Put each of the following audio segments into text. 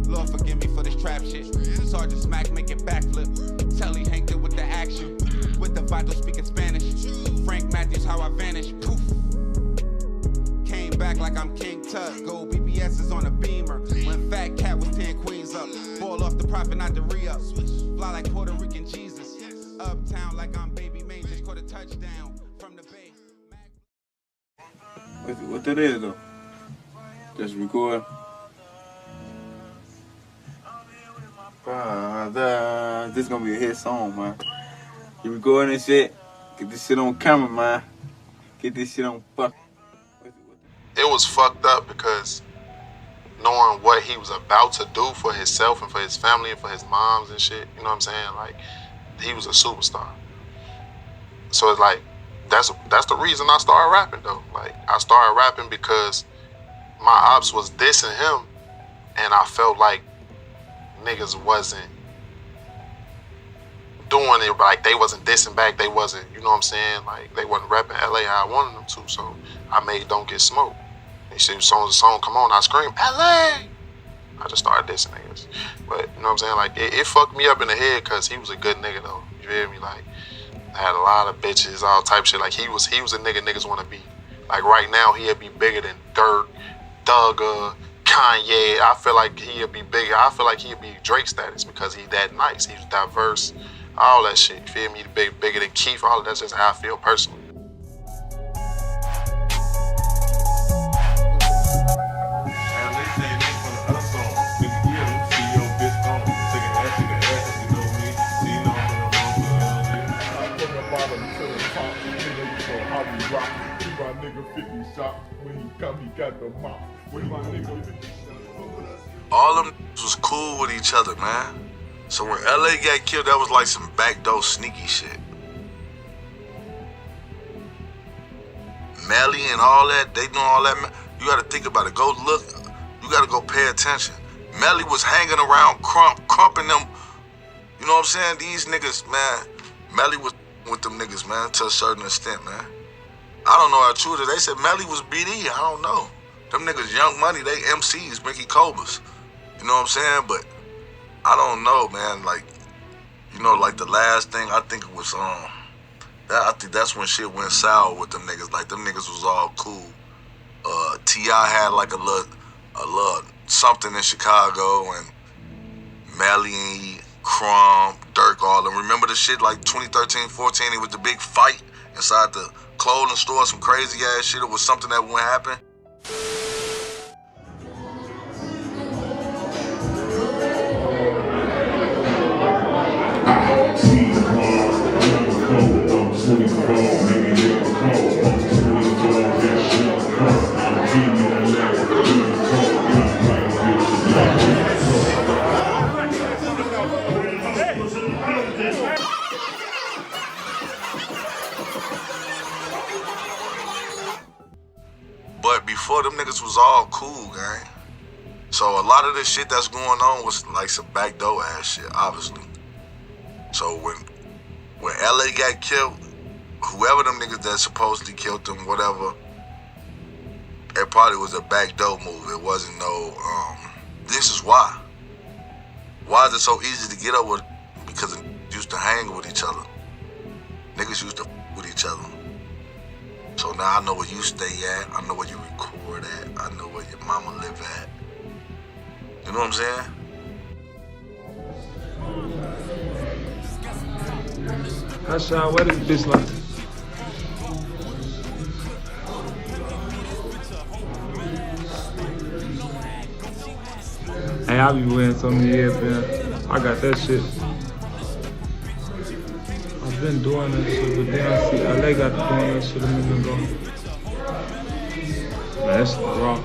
Lord forgive me for this trap shit. Sergeant Smack making backflip. Telly Hank did with the action. With the Vato speaking Spanish. Frank Matthews how I vanish. Poof. Came back like I'm King Tut. Gold BBS is on a beamer. When Fat Cat was 10 queens up. Ball off the profit, not the re-up. Fly like Puerto Rican Jesus. Uptown like I'm Baby Maine. Just caught a touchdown from the Bay. What that is though? Just record. This gonna be a hit song, man. You recording this shit? Get this shit on camera, man. Get this shit on fuck. It was fucked up because knowing what he was about to do for himself and for his family and for his moms and shit, you know what I'm saying? Like, he was a superstar. So it's like, that's the reason I started rapping though. Like, I started rapping because my ops was dissing him and I felt like niggas wasn't doing it, like they wasn't dissing back, they wasn't, you know what I'm saying? Like, they wasn't repping LA how I wanted them to, so I made Don't Get Smoked. And shit, as soon as the song come on, I scream, LA! I just started dissing niggas. But, you know what I'm saying? Like, it fucked me up in the head because he was a good nigga though. You feel me? Like, I had a lot of bitches, all type of shit. Like, he was a nigga niggas want to be. Like, right now, he'd be bigger than Dirk, Thugger, Kanye. I feel like he'd be bigger. I feel like he'd be Drake status because he's that nice. He's diverse, all that shit. You feel me? He's bigger than Keith. All of that's just how I feel personally. All them was cool with each other, man. So when LA got killed, that was like some backdoor sneaky shit. Melly and all that, they doing all that. You gotta think about it. Go look. You gotta go pay attention. Melly was hanging around crumping them. You know what I'm saying? These niggas, man. Melly was with them niggas, man, to a certain extent, man. I don't know how true it is. They said Melly was BD. I don't know. Them niggas Young Money, they MCs, Mickey Cobras. You know what I'm saying? But I don't know, man. Like, you know, like the last thing I think it was I think that's when shit went sour with them niggas. Like, them niggas was all cool. T.I. had like a little something in Chicago, and Melly, Crumb, Dirk, all them. Remember the shit like 2013, 14? It was the big fight inside the clothing store, some crazy ass shit. It was something that wouldn't happen. But before, them niggas was all cool, gang. So a lot of this shit that's going on was like some backdoor ass shit, obviously. So when LA got killed, whoever them niggas that supposedly killed them, whatever, it probably was a backdoor move. It wasn't no, this is why. Why is it so easy to get up with? Because they used to hang with each other. Niggas used to with each other. So now I know where you stay at, I know where you record at, I know where your mama live at. You know what I'm saying? Hassan, what is this like? Hey, I be wearing so many years, man. I got that shit. I've been doing that shit, but then I see LA got to doing that shit a minute ago. Man, that's raw.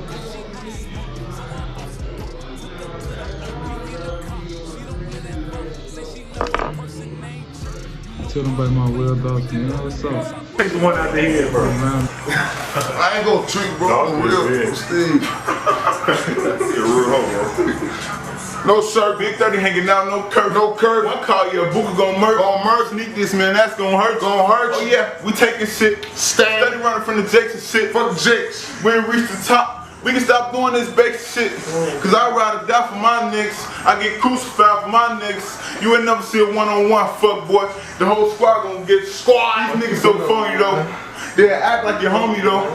Tell them about my real dogs, man. What's up? Take the one out the head, bro. I ain't gonna trick, bro. No, real, Steve. You're a real hoe, No shirt, Big 30 hanging out, no curve. no curve. One call you a booker gon' murk. Sneak this, man, that's gon' hurt. Oh yeah, we taking shit. Stand. Steady running from the Jakes and shit. Fuck the Jakes. We ain't reached the top. We can stop doing this basic shit. Cause I ride or die for my niggas. I get crucified for my niggas. You ain't never see a one-on-one fuck boy. The whole squad gonna get squad. These niggas so funny though. They act like your homie though.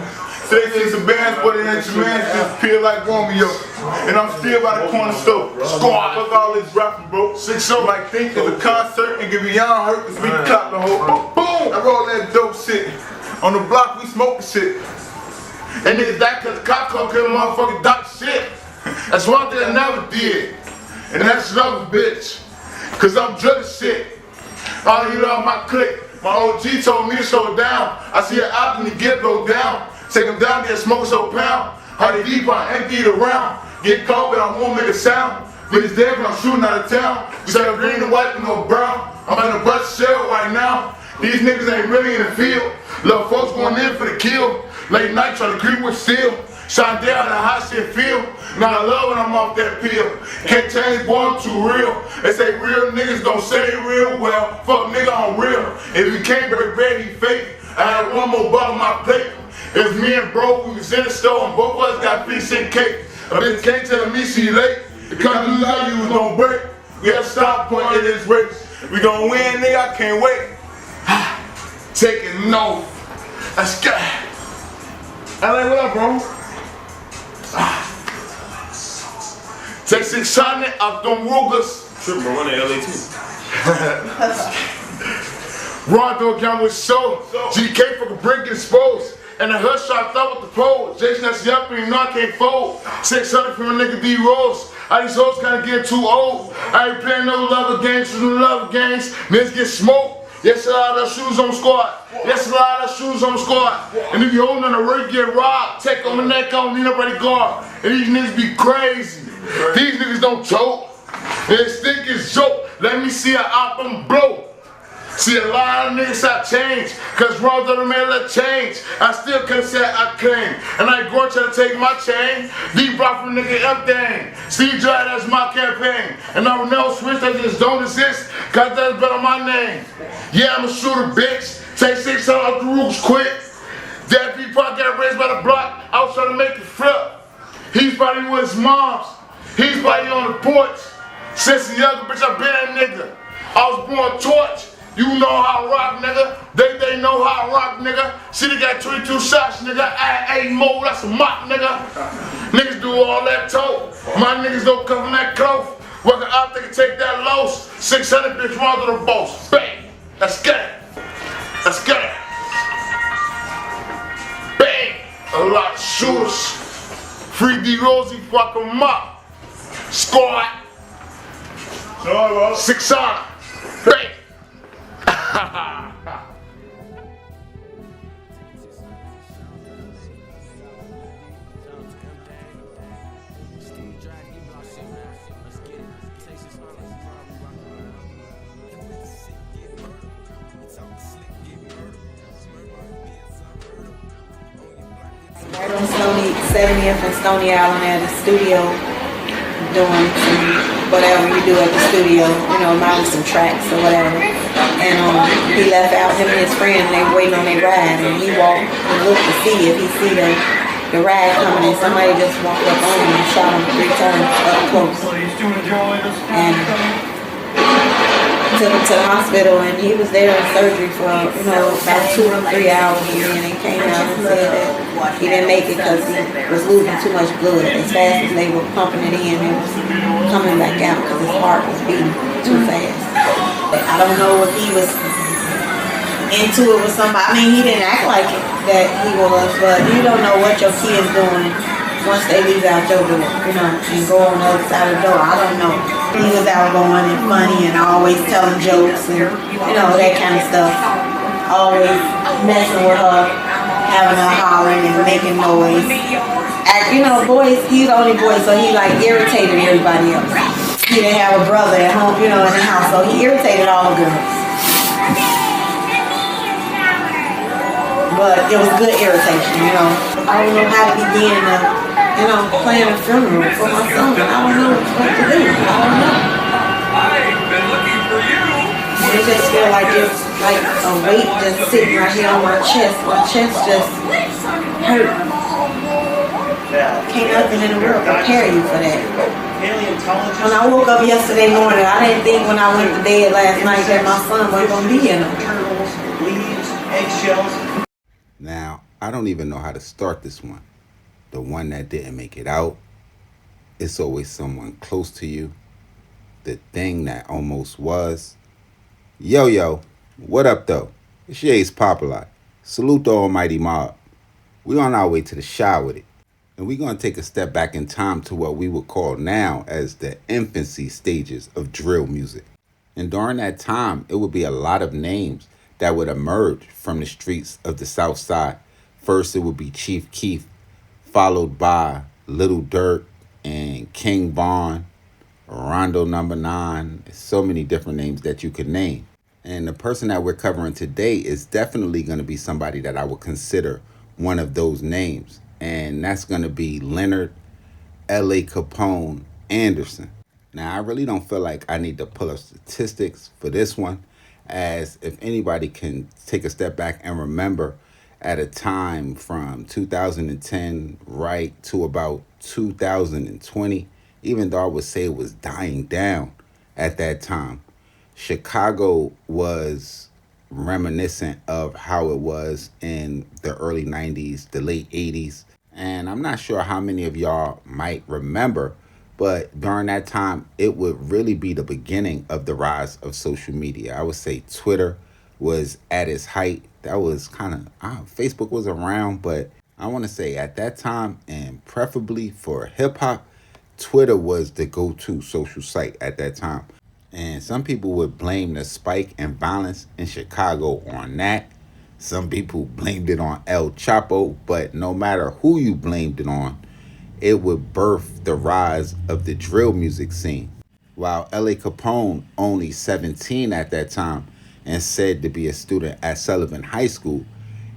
So they see some bands, but they ain't your man just appear like Romeo. And I'm still by the corner store. Squad, fuck all this rapping, bro. 6-0 might think of a concert and get beyond hurt cause we clap the whole boom. I roll that dope shit. On the block, we smoke the shit. And niggas that cause the cop come kill motherfucking doc shit. That's one thing I never did. And that's another bitch. Cause I'm drug shit. All you love my clique. My OG told me to slow down. I see an album and get low down. Take him down, get smoke so pound. How they deep on, empty it around. Get cold, but I won't make a sound. Niggas dead, but I'm shooting out of town. We say I'm green and white and no brown. I'm in a bus shell right now. These niggas ain't really in the field. Little folks going in for the kill. Late night trying to creep with steel. Shine down the hot shit feel. Now I love when I'm off that pill. Can't change, boy, I'm too real. They say real niggas don't say real well. Fuck nigga, I'm real. If you can't break bread, he fake. I had one more bottle on my plate. It was me and bro, we was in the store and both of us got fish and cake. A bitch can't tell me she late. The country I use don't break. We got a stop point in this race. We gon' win, nigga, I can't wait. Taking no. Let's go. LA, what up, bro? Take 600 up them Rugers. True, bro, I'm in LA too. Rondo again with show. GK for the brick exposed. And the hood shot thought with the pole. Jason that's yuppie and you know I can't fold. 600 from a nigga D Rose. All these hoes kinda getting too old. I ain't playing no lover games for the lover games. Niggas get smoked. Yes, a lot of shoes on the squad. Yes, a lot of shoes on the squad. And if you holding on the rig, get robbed. Take on the neck, I don't need nobody guard. And these niggas be crazy. These niggas don't choke. They think it's joke. Let me see an op and blow. See a lot of niggas I change, cause Rondo the man let change. I still can't say I claim. And I ain't going to take my chain. Deep rock from nigga M-Thing. Steve Dry, that's my campaign. And I will never switch, that just don't exist, cause that's better my name. Yeah, I'm a shooter, bitch. Take 600 up the roofs quick. That people got raised by the block. I was trying to make it flip. He's probably with his moms. He's probably on the porch. Since a younger bitch, I been that nigga. I was born torch. You know how I rock, nigga. They know how I rock, nigga. See, they got 22 shots, nigga. I ain't more, that's a mop, nigga. Niggas do all that toe. My niggas don't come from that close. Working out, they can take that loss. 600 bitch run to the boss. Bang. Let's get it. Let's get it. Bang. A lot of shooters. Free D Rosie, fuck 'em up. Squad. 600. Bang. Right on 70th and Stony Island at the studio, doing some whatever you do at the studio, you know, mounting some tracks or whatever. And he left out, him and his friend, they were waiting on their ride, and he walked and looked to see if he see the ride coming, and somebody just walked up on him and shot him 3 times up close. And took him to the hospital, and he was there in surgery for, you know, about 2 or 3 hours, and then he came out and said that he didn't make it because he was losing too much blood. As fast as they were pumping it in, it was coming back out because his heart was beating too fast. I don't know if he was into it with somebody. I mean, he didn't act like it, that he was, but you don't know what your kid's doing once they leave out your door, you know, and go on the other side of the door. I don't know. He was outgoing and funny and always telling jokes and, you know, that kind of stuff. Always messing with her, having her hollering and making noise. You know, boys, he's the only boy, so he like irritated everybody else. He didn't have a brother at home, you know, in the house, so he irritated all the girls. But it was good irritation, you know. I don't know how to begin you know, plan a funeral for my son. I don't know what to do. I don't know. It just feel like it's like a weight just sitting right here on my chest. My chest just hurt. Can't nothing in the world prepare you for that. When I woke up yesterday morning, I didn't think when I went to bed last night that my son wasn't going to be in them. Now, I don't even know how to start this one. The one that didn't make it out. It's always someone close to you. The thing that almost was. Yo, what up though? It's your ace Popalot. Salute the almighty MOBB. We on our way to the Shy with it. And we're going to take a step back in time to what we would call now as the infancy stages of drill music. And during that time, it would be a lot of names that would emerge from the streets of the South Side. First, it would be Chief Keef, followed by Little Durk and King Von, Rondo Number 9. So many different names that you could name. And the person that we're covering today is definitely going to be somebody that I would consider one of those names. And that's going to be Leonard, L.A. Capone, Anderson. Now, I really don't feel like I need to pull up statistics for this one, as if anybody can take a step back and remember at a time from 2010 right to about 2020, even though I would say it was dying down at that time, Chicago was reminiscent of how it was in the early 90s, the late 80s. And I'm not sure how many of y'all might remember, but during that time, it would really be the beginning of the rise of social media. I would say Twitter was at its height. That was kind of, Facebook was around, but I want to say at that time, and preferably for hip hop, Twitter was the go-to social site at that time. And some people would blame the spike in violence in Chicago on that. Some people blamed it on El Chapo, but no matter who you blamed it on, it would birth the rise of the drill music scene. While L.A. Capone, only 17 at that time, and said to be a student at Sullivan High School,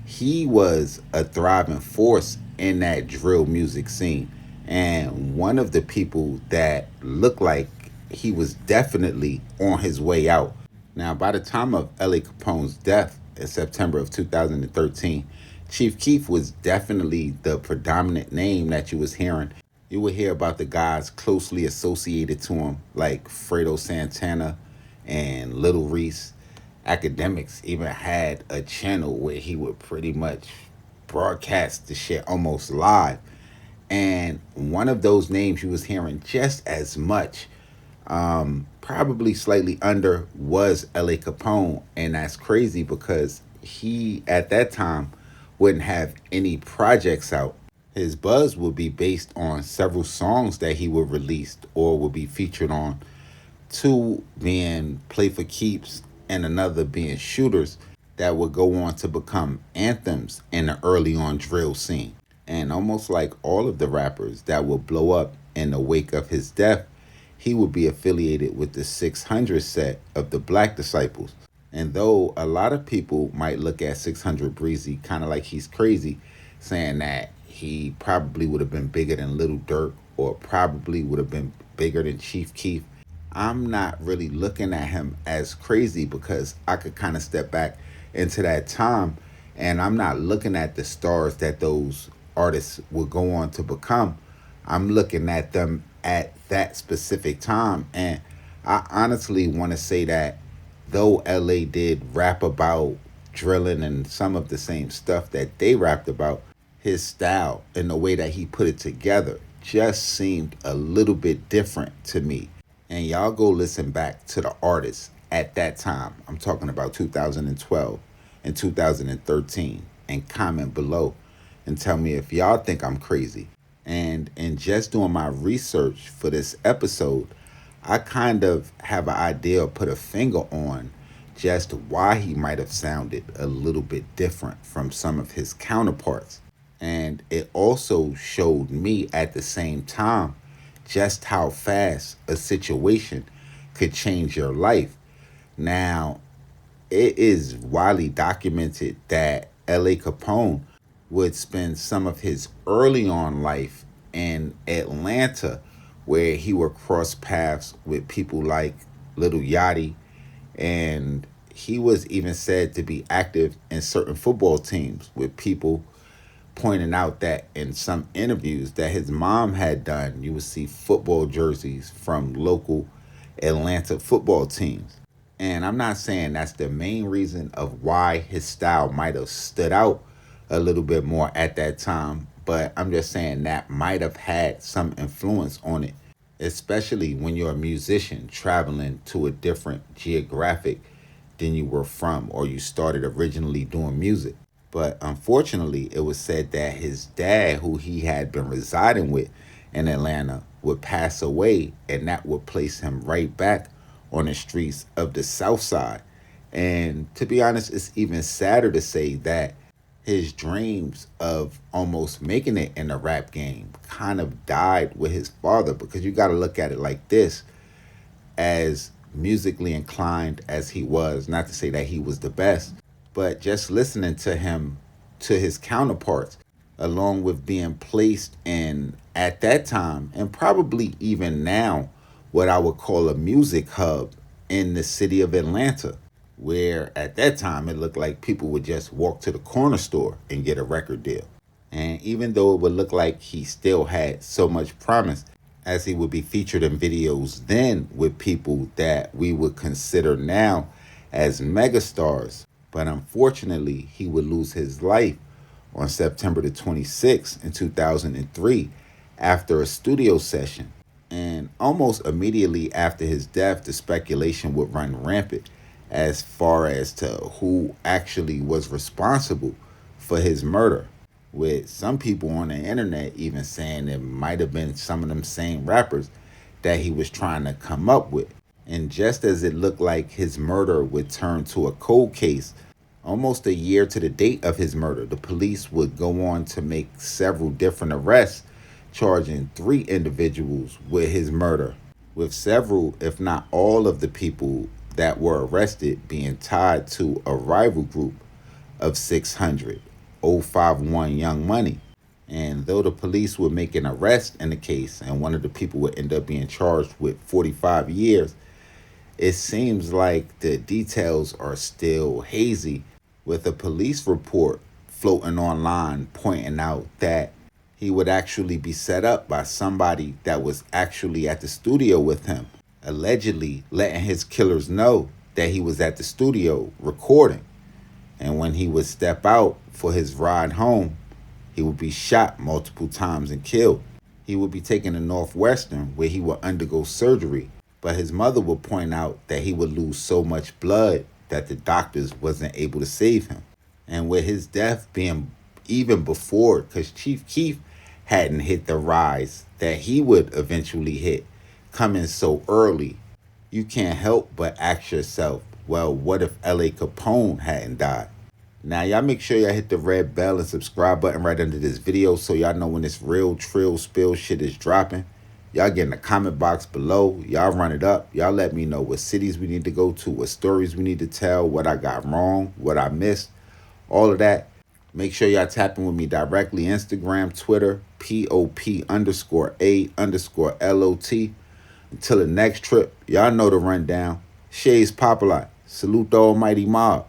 he was a thriving force in that drill music scene. And one of the people that looked like he was definitely on his way out. Now, by the time of L.A. Capone's death in September of 2013, Chief Keef was definitely the predominant name that you was hearing. You would hear about the guys closely associated to him, like Fredo Santana and Little Reese. Academics even had a channel where he would pretty much broadcast the shit almost live. And one of those names you was hearing just as much, probably slightly under, was L.A. Capone. And that's crazy because he, at that time, wouldn't have any projects out. His buzz would be based on several songs that he would release or would be featured on, two being Play for Keeps and another being Shooters, that would go on to become anthems in the early on drill scene. And almost like all of the rappers that would blow up in the wake of his death, he would be affiliated with the 600 set of the Black Disciples. And though a lot of people might look at 600 Breezy kind of like he's crazy, saying that he probably would have been bigger than Little Durk or probably would have been bigger than Chief Keef, I'm not really looking at him as crazy because I could kind of step back into that time and I'm not looking at the stars that those artists will go on to become. I'm looking at them at that specific time. And I honestly want to say that though LA did rap about drilling and some of the same stuff that they rapped about, his style and the way that he put it together just seemed a little bit different to me. And y'all go listen back to the artists at that time. I'm talking about 2012 and 2013, and comment below and tell me if y'all think I'm crazy. And in just doing my research for this episode, I kind of have an idea or put a finger on just why he might have sounded a little bit different from some of his counterparts. And it also showed me at the same time just how fast a situation could change your life. Now, it is widely documented that L.A. Capone would spend some of his early on life in Atlanta, where he would cross paths with people like Lil Yachty, and he was even said to be active in certain football teams with people pointing out that in some interviews that his mom had done, you would see football jerseys from local Atlanta football teams. And I'm not saying that's the main reason of why his style might have stood out a little bit more at that time, but I'm just saying that might have had some influence on it, especially when you're a musician traveling to a different geographic than you were from or you started originally doing music. But unfortunately, it was said that his dad, who he had been residing with in Atlanta, would pass away, and that would place him right back on the streets of the South Side. And to be honest, it's even sadder to say that his dreams of almost making it in the rap game kind of died with his father, because you got to look at it like this: as musically inclined as he was, not to say that he was the best, but just listening to him, to his counterparts, along with being placed in, at that time, and probably even now, what I would call a music hub in the city of Atlanta, where at that time it looked like people would just walk to the corner store and get a record deal. And even though it would look like he still had so much promise, as he would be featured in videos then with people that we would consider now as megastars, but unfortunately he would lose his life on September the 26th in 2003 after a studio session. And almost immediately after his death, the speculation would run rampant as far as to who actually was responsible for his murder, with some people on the internet even saying it might have been some of them same rappers that he was trying to come up with. And just as it looked like his murder would turn to a cold case, almost a year to the date of his murder, the police would go on to make several different arrests, charging 3 individuals with his murder, with several, if not all of the people that were arrested being tied to a rival group of 600, 051 Young Money. And though the police would make an arrest in the case and one of the people would end up being charged with 45 years, it seems like the details are still hazy, with a police report floating online pointing out that he would actually be set up by somebody that was actually at the studio with him, allegedly letting his killers know that he was at the studio recording. And when he would step out for his ride home, he would be shot multiple times and killed. He would be taken to Northwestern, where he would undergo surgery, but his mother would point out that he would lose so much blood that the doctors wasn't able to save him. And with his death being even before, because Chief Keef hadn't hit the rise that he would eventually hit, coming so early, you can't help but ask yourself, well, what if L.A. Capone hadn't died? Now, y'all make sure y'all hit the red bell and subscribe button right under this video so y'all know when this real trill spill shit is dropping. Y'all get in the comment box below. Y'all run it up. Y'all let me know what cities we need to go to, what stories we need to tell, what I got wrong, what I missed, all of that. Make sure y'all tap in with me directly. Instagram, Twitter, POP_A_LOT. Until the next trip, y'all know the rundown. Shades Popalot. Salute the almighty mob.